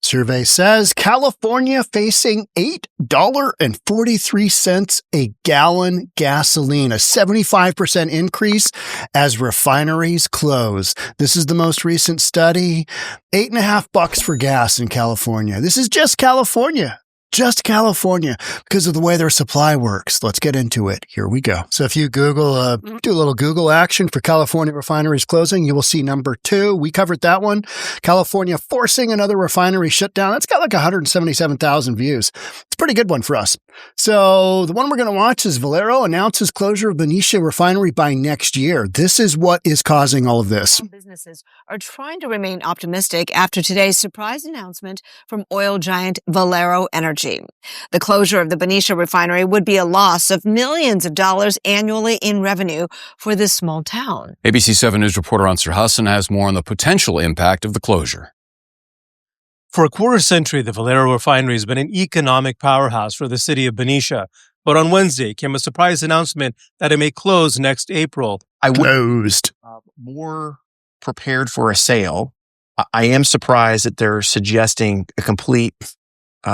Survey says California facing $8.43 a gallon gasoline, a 75% increase as refineries close. This is the most recent study. $8.50 for gas in California. This is just California. Just California, because of the way their supply works. Let's get into it. Here we go. So if you Google, do a little Google action for California refineries closing, you will see number 2. We covered that one. California forcing another refinery shutdown. That's got like 177,000 views. It's a pretty good one for us. So the one we're going to watch is Valero announces closure of Benicia refinery by next year. This is what is causing all of this. Businesses are trying to remain optimistic after today's surprise announcement from oil giant Valero Energy. The closure of the Benicia refinery would be a loss of millions of dollars annually in revenue for this small town. ABC 7 News reporter Ansar Hassan has more on the potential impact of the closure. For a quarter century, the Valero refinery has been an economic powerhouse for the city of Benicia. But on Wednesday came a surprise announcement that it may close next April. Closed. More prepared for a sale. I am surprised that they're suggesting a complete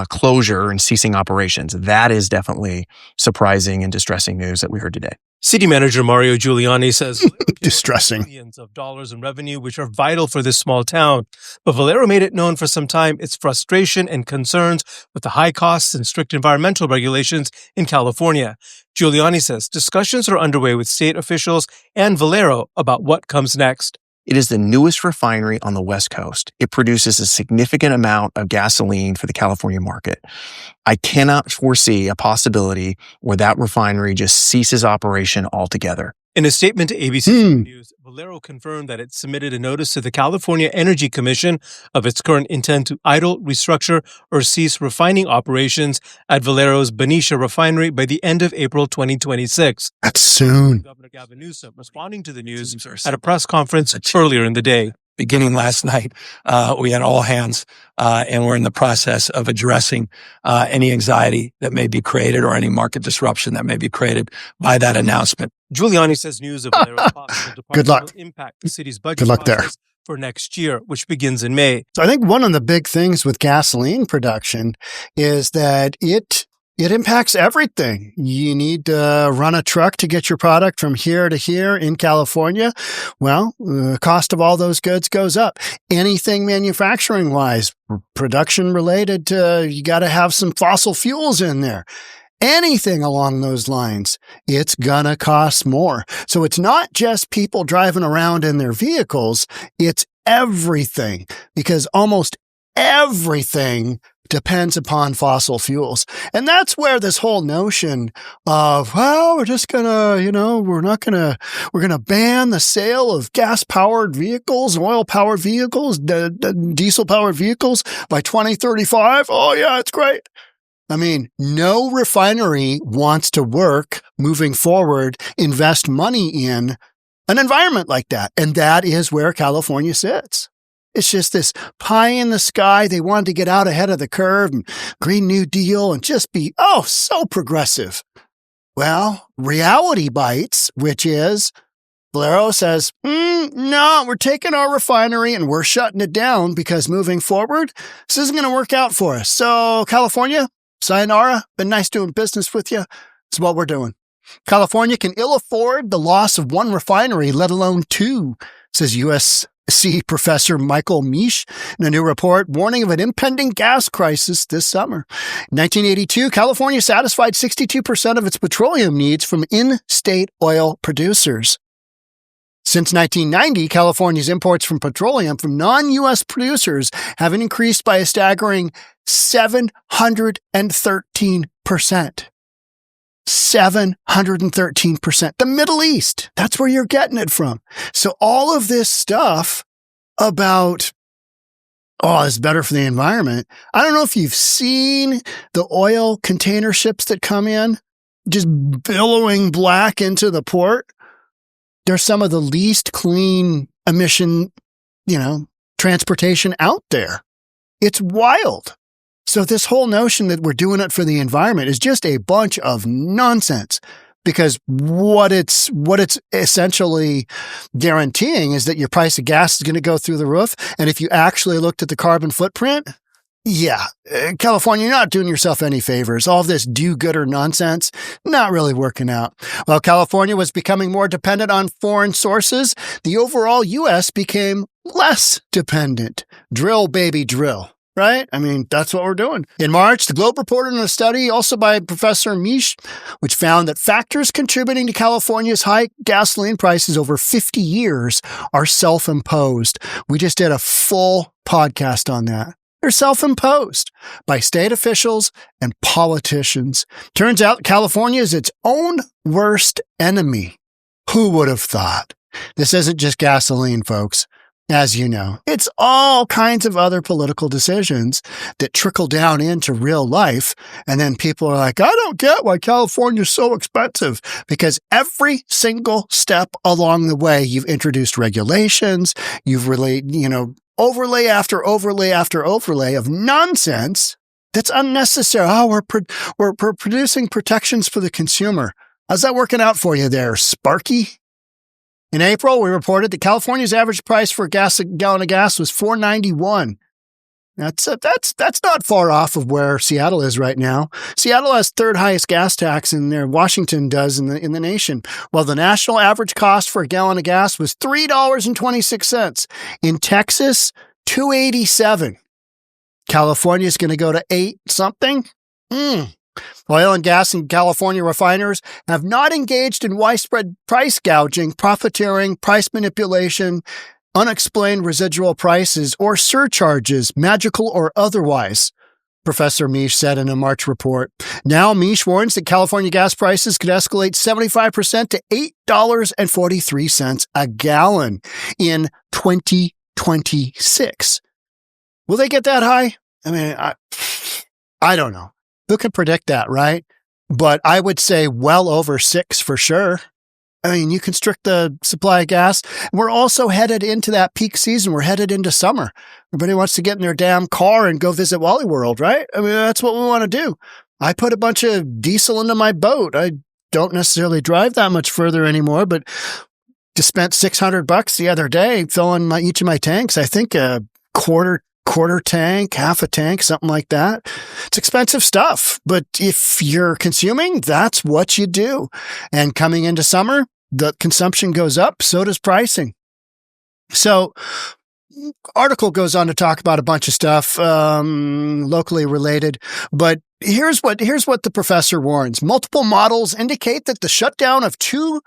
closure and ceasing operations. That is definitely surprising and distressing news that we heard today. City Manager Mario Giuliani says distressing. Millions of dollars in revenue, which are vital for this small town. But Valero made it known for some time its frustration and concerns with the high costs and strict environmental regulations in California. Giuliani says discussions are underway with state officials and Valero about what comes next. It is the newest refinery on the West Coast. It produces a significant amount of gasoline for the California market. I cannot foresee a possibility where that refinery just ceases operation altogether. In a statement to ABC News, Valero confirmed that it submitted a notice to the California Energy Commission of its current intent to idle, restructure, or cease refining operations at Valero's Benicia refinery by the end of April 2026. That's soon. Governor Gavin Newsom responding to the news at a press conference earlier in the day. Beginning last night, we had all hands, and we're in the process of addressing any anxiety that may be created or any market disruption that may be created by that announcement. Giuliani says news of Valero's possible departure will impact the city's budget process for next year, which begins in May. So I think one of the big things with gasoline production is that it impacts everything. You need to run a truck to get your product from here to here in California. Well, the cost of all those goods goes up. Anything manufacturing wise, production related to, you got to have some fossil fuels in there. Anything along those lines, it's gonna cost more. So it's not just people driving around in their vehicles, it's everything, because almost everything depends upon fossil fuels. And that's where this whole notion of, well, we're just gonna, we're gonna ban the sale of gas-powered vehicles, oil-powered vehicles, diesel-powered vehicles by 2035. Oh yeah, it's great. I mean, no refinery wants to work moving forward, invest money in an environment like that. And that is where California sits. It's just this pie in the sky. They wanted to get out ahead of the curve and Green New Deal and just be, so progressive. Well, reality bites, which is Valero says, no, we're taking our refinery and we're shutting it down because moving forward, this isn't going to work out for us. So California, sayonara, been nice doing business with you. It's what we're doing. California can ill afford the loss of one refinery, let alone two, says USC professor Michael Misch in a new report warning of an impending gas crisis this summer. In 1982, California satisfied 62% of its petroleum needs from in-state oil producers. Since 1990, California's imports from petroleum from non-U.S. producers have increased by a staggering 713%. 713%. The Middle East, that's where you're getting it from. So all of this stuff about, it's better for the environment. I don't know if you've seen the oil container ships that come in, just billowing black into the port. They're some of the least clean emission, transportation out there. It's wild. So this whole notion that we're doing it for the environment is just a bunch of nonsense, because what it's essentially guaranteeing is that your price of gas is going to go through the roof. And if you actually looked at the carbon footprint, Yeah, California, you're not doing yourself any favors. All this do-gooder nonsense, not really working out. While California was becoming more dependent on foreign sources, the overall U.S. became less dependent. Drill, baby, drill. Right? I mean, that's what we're doing. In March, the Globe reported on a study also by Professor Misch, which found that factors contributing to California's high gasoline prices over 50 years are self-imposed. We just did a full podcast on that. They're self-imposed by state officials and politicians. Turns out California is its own worst enemy. Who would have thought? This isn't just gasoline, folks. As you know, it's all kinds of other political decisions that trickle down into real life. And then people are like, I don't get why California's so expensive. Because every single step along the way, you've introduced regulations, you've overlay after overlay after overlay of nonsense that's unnecessary. Oh, we're producing protections for the consumer. How's that working out for you there, Sparky? In April, we reported that California's average price for a gallon of gas was $4.91. That's not far off of where Seattle is right now. Seattle has third highest gas tax in there. Washington does in the nation. While the national average cost for a gallon of gas was $3.26. In Texas, $2.87. California is going to go to 8 something. Oil and gas and California refiners have not engaged in widespread price gouging, profiteering, price manipulation, unexplained residual prices, or surcharges, magical or otherwise, Professor Misch said in a March report. Now, Misch warns that California gas prices could escalate 75% to $8.43 a gallon in 2026. Will they get that high? I mean, I don't know. Who can predict that, right? But I would say well over 6 for sure. I mean, you constrict the supply of gas. We're also headed into that peak season. We're headed into summer. Everybody wants to get in their damn car and go visit Wally World, right? I mean, that's what we want to do. I put a bunch of diesel into my boat. I don't necessarily drive that much further anymore, but just spent $600 the other day filling each of my tanks. I think a quarter tank, half a tank, something like that. It's expensive stuff, but if you're consuming, that's what you do. And coming into summer, the consumption goes up, so does pricing. So, article goes on to talk about a bunch of stuff, locally related, but here's what the professor warns. Multiple models indicate that the shutdown of 2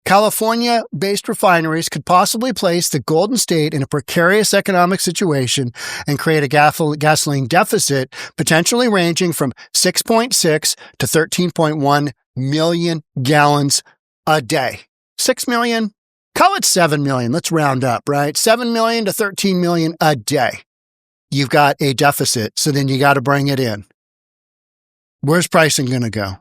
California-based refineries could possibly place the Golden State in a precarious economic situation and create a gasoline deficit, potentially ranging from 6.6 to 13.1 million gallons a day. 6 million? Call it 7 million. Let's round up, right? 7 million to 13 million a day. You've got a deficit, so then you got to bring it in. Where's pricing going to go?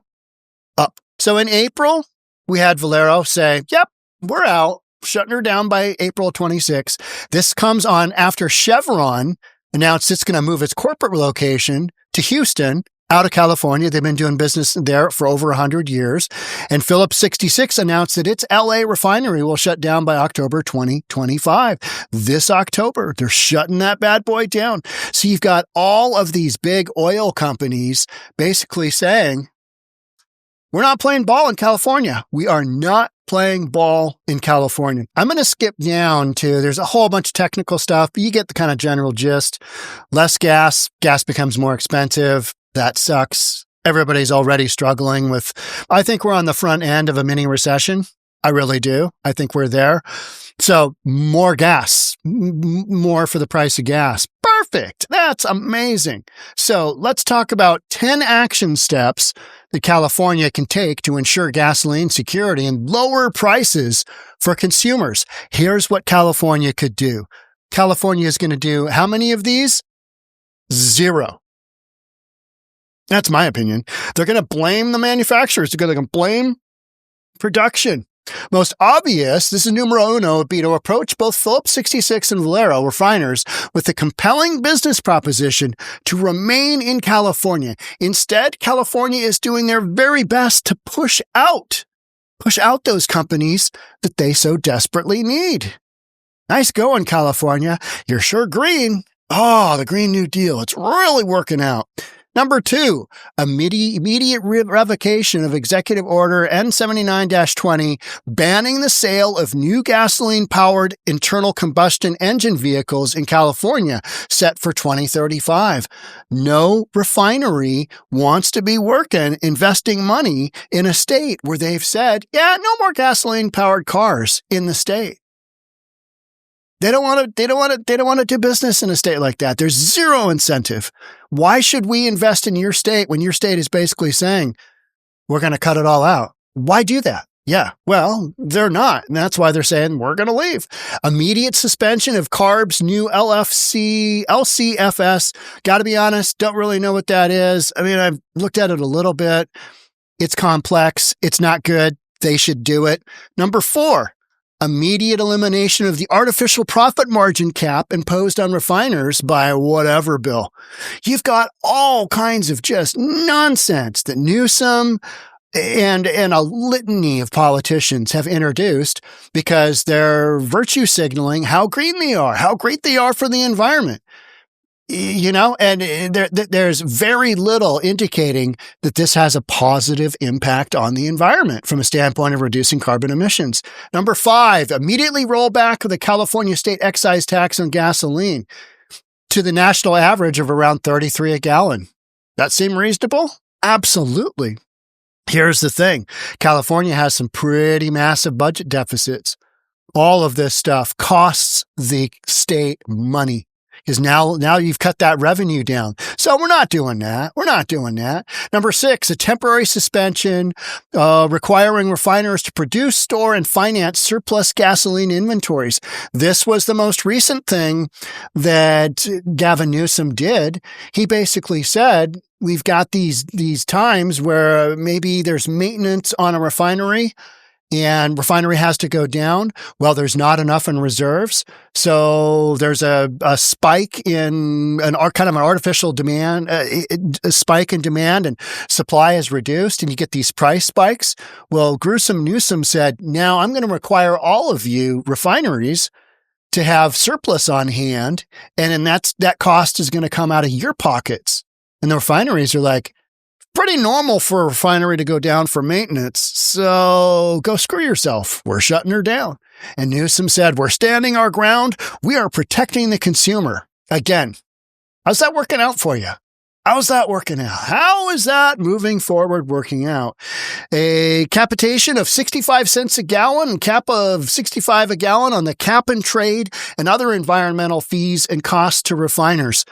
Up. So in April, we had Valero say, yep, we're out, shutting her down by April 26. This comes on after Chevron announced it's going to move its corporate location to Houston, out of California. They've been doing business there for over 100 years. And Phillips 66 announced that its LA refinery will shut down by October 2025. This October, they're shutting that bad boy down. So you've got all of these big oil companies basically saying, we're not playing ball in California. We are not playing ball in California. I'm going to skip down to, there's a whole bunch of technical stuff, but you get the kind of general gist. Less gas becomes more expensive. That sucks. Everybody's already struggling with, I think we're on the front end of a mini recession. I really do. I think we're there. So more gas, more for the price of gas. Perfect. That's amazing. So let's talk about 10 action steps that California can take to ensure gasoline security and lower prices for consumers. Here's what California could do. California is going to do how many of these? 0. That's my opinion. They're going to blame the manufacturers. They're going to blame production. Most obvious, this is numero uno, would be to approach both Phillips 66 and Valero refiners with a compelling business proposition to remain in California. Instead, California is doing their very best to push out those companies that they so desperately need. Nice going, California. You're sure green. Oh, the Green New Deal. It's really working out. Number 2, immediate revocation of Executive Order N79-20, banning the sale of new gasoline-powered internal combustion engine vehicles in California, set for 2035. No refinery wants to be investing money in a state where they've said, yeah, no more gasoline-powered cars in the state. They don't want to do business in a state like that. There's zero incentive. Why should we invest in your state when your state is basically saying, we're going to cut it all out? Why do that? Yeah, well, they're not. And that's why they're saying we're going to leave. Immediate suspension of CARB's new LCFS. Got to be honest, don't really know what that is. I mean, I've looked at it a little bit. It's complex. It's not good. They should do it. Number 4. Immediate elimination of the artificial profit margin cap imposed on refiners by whatever bill. You've got all kinds of just nonsense that Newsom and a litany of politicians have introduced because they're virtue signaling how green they are, how great they are for the environment. You know, and there's very little indicating that this has a positive impact on the environment from a standpoint of reducing carbon emissions. Number 5, immediately roll back the California state excise tax on gasoline to the national average of around $33 a gallon. That seem reasonable? Absolutely. Here's the thing. California has some pretty massive budget deficits. All of this stuff costs the state money. Because now you've cut that revenue down. So we're not doing that. We're not doing that. Number 6, a temporary suspension requiring refiners to produce, store, and finance surplus gasoline inventories. This was the most recent thing that Gavin Newsom did. He basically said, we've got these times where maybe there's maintenance on a refinery, and refinery has to go down. Well, there's not enough in reserves. So there's a spike in an artificial demand, a spike in demand, and supply is reduced, and you get these price spikes. Well, gruesome Newsom said, now I'm going to require all of you refineries to have surplus on hand, and then that cost is going to come out of your pockets. And the refineries are like, pretty normal for a refinery to go down for maintenance, so go screw yourself. We're shutting her down. And Newsom said, we're standing our ground. We are protecting the consumer. Again, how's that working out for you? How's that working out? How is that moving forward working out? A capitation of 65 cents a gallon, cap of 65 a gallon on the cap and trade and other environmental fees and costs to refiners.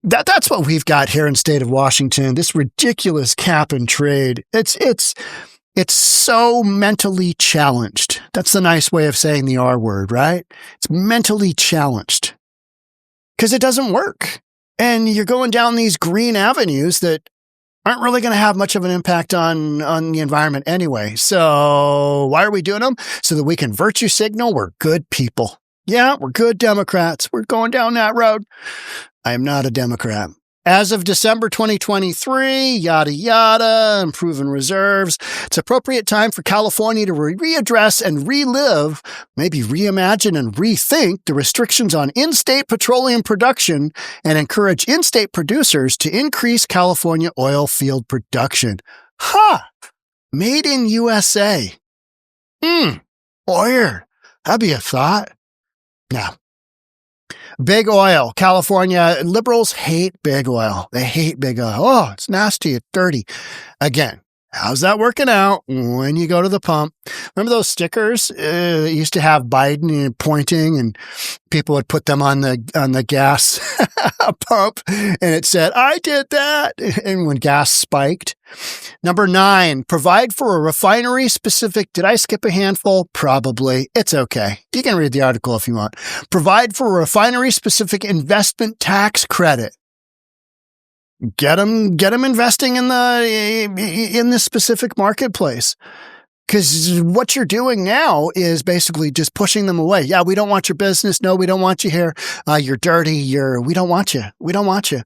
That's what we've got here in the state of Washington. This ridiculous cap and trade. It's so mentally challenged. That's the nice way of saying the R word, right? It's mentally challenged because it doesn't work. And you're going down these green avenues that aren't really going to have much of an impact on the environment anyway. So why are we doing them? So that we can virtue signal we're good people. Yeah, we're good Democrats. We're going down that road. I am not a Democrat. As of December 2023, yada, yada, improving reserves. It's appropriate time for California to readdress and relive, maybe reimagine and rethink the restrictions on in-state petroleum production and encourage in-state producers to increase California oil field production. Ha! Made in USA. Oil. That'd be a thought. No. Big oil. California liberals hate big oil. They hate big oil. Oh, it's nasty. It's dirty. Again, how's that working out when you go to the pump? Remember those stickers that used to have Biden pointing, and people would put them on the gas pump, and it said, "I did that." And when gas spiked. Number 9, provide for a refinery specific. Did I skip a handful? Probably. It's okay. You can read the article if you want. Provide for a refinery specific investment tax credit. Get them investing in the specific marketplace. Because what you're doing now is basically just pushing them away. Yeah, we don't want your business. No, we don't want you here. You're dirty. We don't want you. We don't want you.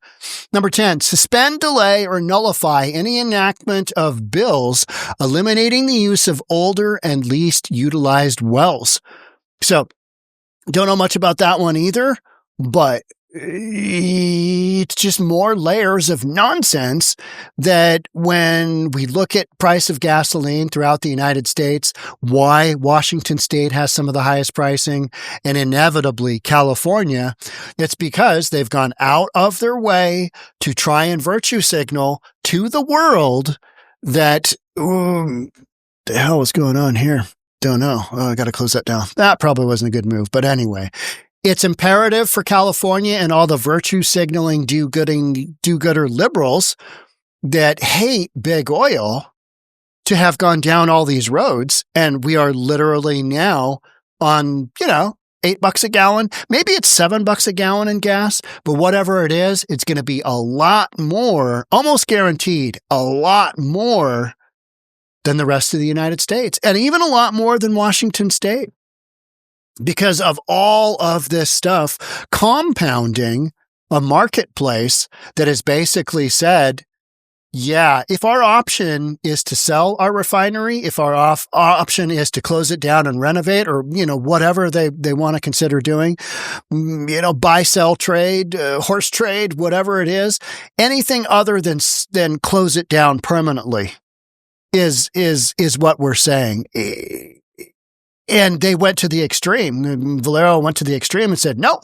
Number 10, suspend, delay, or nullify any enactment of bills eliminating the use of older and least utilized wells. So, don't know much about that one either, but it's just more layers of nonsense that when we look at price of gasoline throughout the United States, why Washington State has some of the highest pricing and inevitably California, it's because they've gone out of their way to try and virtue signal to the world that, the hell is going on here? Don't know. Oh, I got to close that down. That probably wasn't a good move. But anyway, it's imperative for California and all the virtue signaling do-gooder liberals that hate big oil to have gone down all these roads. And we are literally now on, $8 a gallon. Maybe it's $7 a gallon in gas, but whatever it is, it's going to be a lot more, almost guaranteed, a lot more than the rest of the United States, and even a lot more than Washington State. Because of all of this stuff compounding a marketplace that has basically said, yeah, if our option is to sell our refinery, if our option is to close it down and renovate or, whatever they want to consider doing, buy, sell, trade, horse trade, whatever it is, anything other than close it down permanently is what we're saying. And they went to the extreme. Valero went to the extreme and said, no,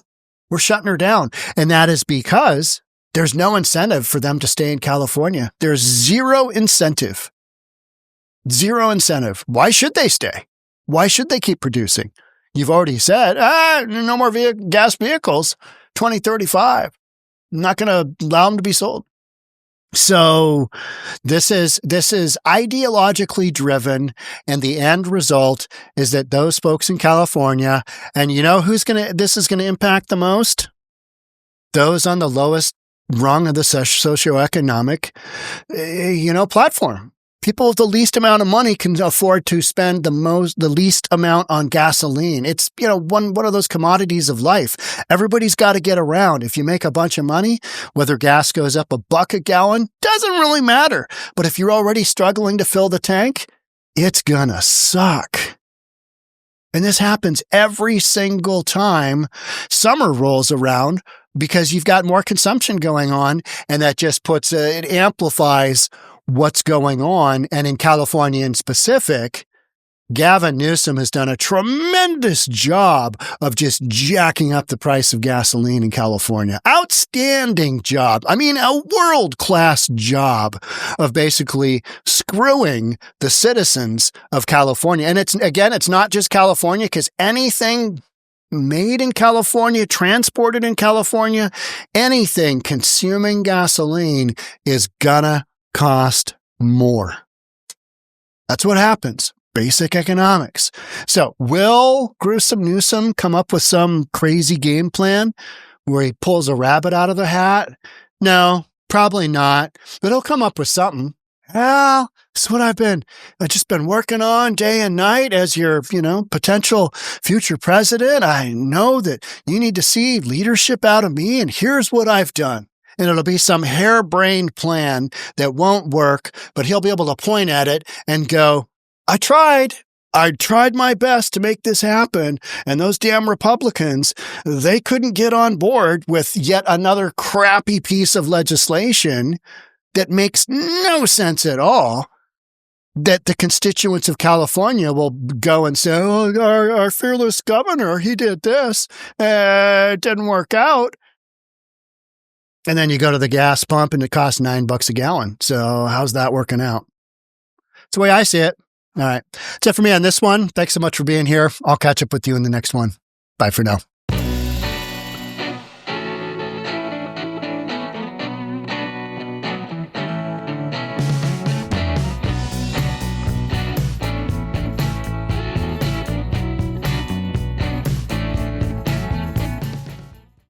we're shutting her down. And that is because there's no incentive for them to stay in California. There's zero incentive. Zero incentive. Why should they stay? Why should they keep producing? You've already said, no more gas vehicles, 2035. I'm not going to allow them to be sold. So this is ideologically driven, and the end result is that those folks in California, and this is going to impact the most? Those on the lowest rung of the socioeconomic, platform. People with the least amount of money can afford to spend the least amount on gasoline. It's, one of those commodities of life. Everybody's got to get around. If you make a bunch of money, whether gas goes up $1 a gallon, doesn't really matter. But if you're already struggling to fill the tank, it's gonna suck. And this happens every single time summer rolls around because you've got more consumption going on, and that just it amplifies what's going on. And in California in specific, Gavin Newsom has done a tremendous job of just jacking up the price of gasoline in California. Outstanding job. I mean, a world-class job of basically screwing the citizens of California. And it's not just California, because anything made in California, transported in California, anything consuming gasoline is gonna cost more. That's what happens. Basic economics. So will Gruesome Newsom come up with some crazy game plan where he pulls a rabbit out of the hat? No, probably not. But he'll come up with something. Well, it's what I've just been working on day and night as your, potential future president. I know that you need to see leadership out of me, and here's what I've done. And it'll be some harebrained plan that won't work, but he'll be able to point at it and go, I tried my best to make this happen. And those damn Republicans, they couldn't get on board with yet another crappy piece of legislation that makes no sense at all, that the constituents of California will go and say, oh, our fearless governor, he did this. It didn't work out. And then you go to the gas pump and it costs $9 a gallon. So how's that working out? It's the way I see it. All right. That's it for me on this one. Thanks so much for being here. I'll catch up with you in the next one. Bye for now.